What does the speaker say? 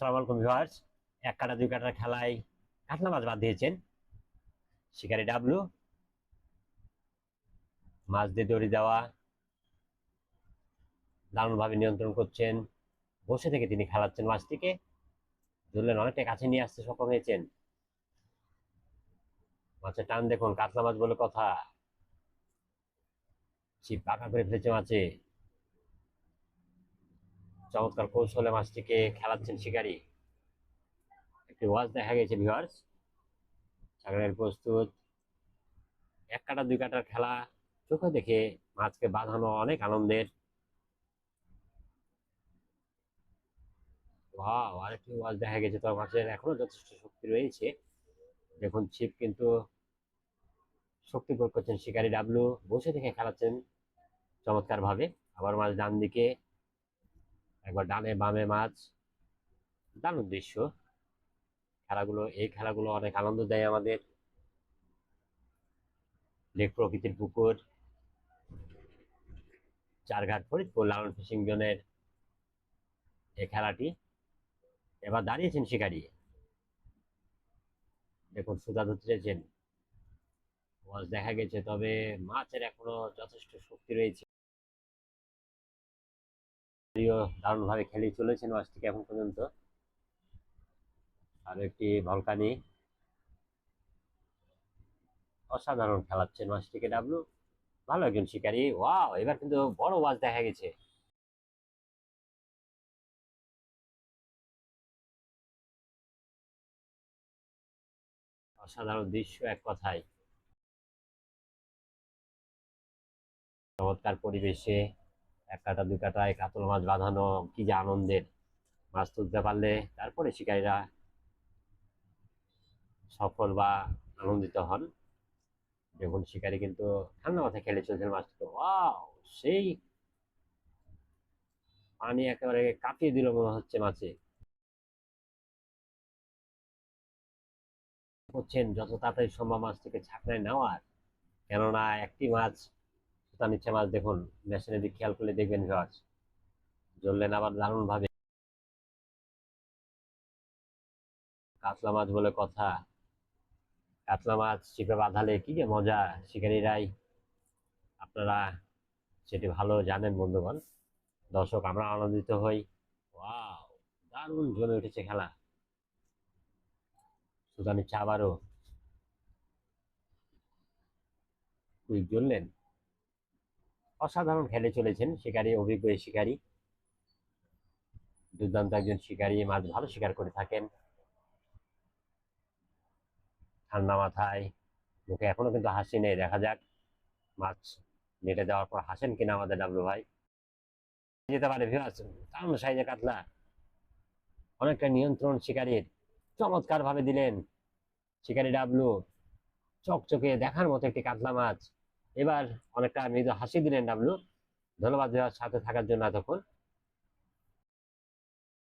আসসালামু আলাইকুম ভিউয়ার্স। এক কাটা দুই কাটার খেলায় কাতলা মাছ বাদ দিয়েছেন শিকারি ডাবলু। মাছ দিয়ে দড়ি দেওয়া দারুণভাবে নিয়ন্ত্রণ করছেন। বসে থেকে তিনি খেলাচ্ছেন মাছটিকে, ধরলেন অনেকটা কাছে নিয়ে আসতে সক্ষম হয়েছেন। মাছের টান দেখুন, কাতলা মাছ বলে কথা। ছিপ পাকা করে ফেলেছে মাছে। চমৎকার কৌশলে মাছটিকে খেলাচ্ছেন শিকারি। একটি ওয়াচ দেখা গেছে ভিউয়ার্স। সাগরের প্রস্তুত। এক কাটা দুই কাটার খেলা চোখে দেখে মাছকে বাঁধানো অনেক আনন্দের। ওয়াও, আরেকটি ওয়াচ দেখা গেছে। তো মাছের এখনো যথেষ্ট শক্তি রয়েছে। দেখুন ছিপ কিন্তু শক্তি প্রয়োগ করছেন শিকারি ডাবলু, বসে থেকে খেলাচ্ছেন চমৎকার ভাবে। আবার মাছ ডান দিকে, একবার ডানে বামে মাছ। দারুণ দৃশ্য। এই খেলাগুলো অনেক আনন্দ দেয় আমাদের। লেক প্রকৃতির পুকুর, চারঘাট ফরিদপুর লালন ফিশিং জোনের এই খেলাটি। এবার দাঁড়িয়েছেন শিকারি, দেখুন সুতা ধরতেছেন। মাছ দেখা গেছে, তবে মাছের এখনো যথেষ্ট শক্তি রয়েছে। দারুণ ভাবে খেলে চলেছেন মাছটিকে এখন পর্যন্ত। আরো একটি ভলকানি, অসাধারণ খেলাচ্ছেন মাছটিকে ডাবলু। ভালো একজন শিকারী। ওয়াও, এবার কিন্তু বড় মাছ দেখা গেছে। অসাধারণ দৃশ্য এক কথায়। চমৎকার পরিবেশে এক কাটা দুই কাটায় কাতল মাছ বাঁধানো কি যে আনন্দের। মাছ তুলতে পারলে তারপরে শিকারীরা সফল বা আনন্দিত হন। দেখুন শিকারী কিন্তু ঠান্ডা মাথায় খেলে চলছেন মাছটিকে। ওয়াও, সেই পানি একেবারে কাঁপিয়ে দিল মনে হচ্ছে মাছে। হচ্ছেন যত তাড়াতাড়ি সম্ভব মাছ থেকে ছাকনায় নেওয়ার, কেননা একটি মাছ সুতা নিচ্ছে। মাছ দেখুন, মেশিনের দিকে খেয়াল করলে দেখবেন ভিউয়ার্স, জ্বললেন আবার দারুণ ভাবে। কাতলা মাছ বলে কথা। কাতলা মাছ ছিপে বাঁধালে কি যে মজা, শিকারীরাই আপনারা সেটি ভালো জানেন বন্ধুগণ। দর্শক আমরা আনন্দিত হই। ওয়াও, দারুণ জমে উঠেছে খেলা। সুতা নিচ্ছে আবারও। কুইক জ্বললেন। অসাধারণ খেলে চলেছেন শিকারী, অভিজ্ঞ এই শিকারী। দুর্দান্ত একজন শিকারী, মাছ ভালো শিকার করে থাকেন। ঠান্ডা মাথায়, মুখে এখনো কিন্তু হাসি নেই। দেখা যাক মাছ নেটে দেওয়ার পর হাসেন কিনা আমাদের ডাবলু ভাই। যেতে পারে ভিউয়ার্স, দারুণ সাইজে কাতলা। অনেকটা নিয়ন্ত্রণ শিকারীর, চমৎকার ভাবে দিলেন শিকারী ডাবলু। চকচকে দেখার মতো একটি কাতলা মাছ। এবার অনেকটা মৃদু হাসি দিলেন ডাবলু। ধন্যবাদ ভিউয়ার্স সাথে থাকার জন্য এতক্ষণ।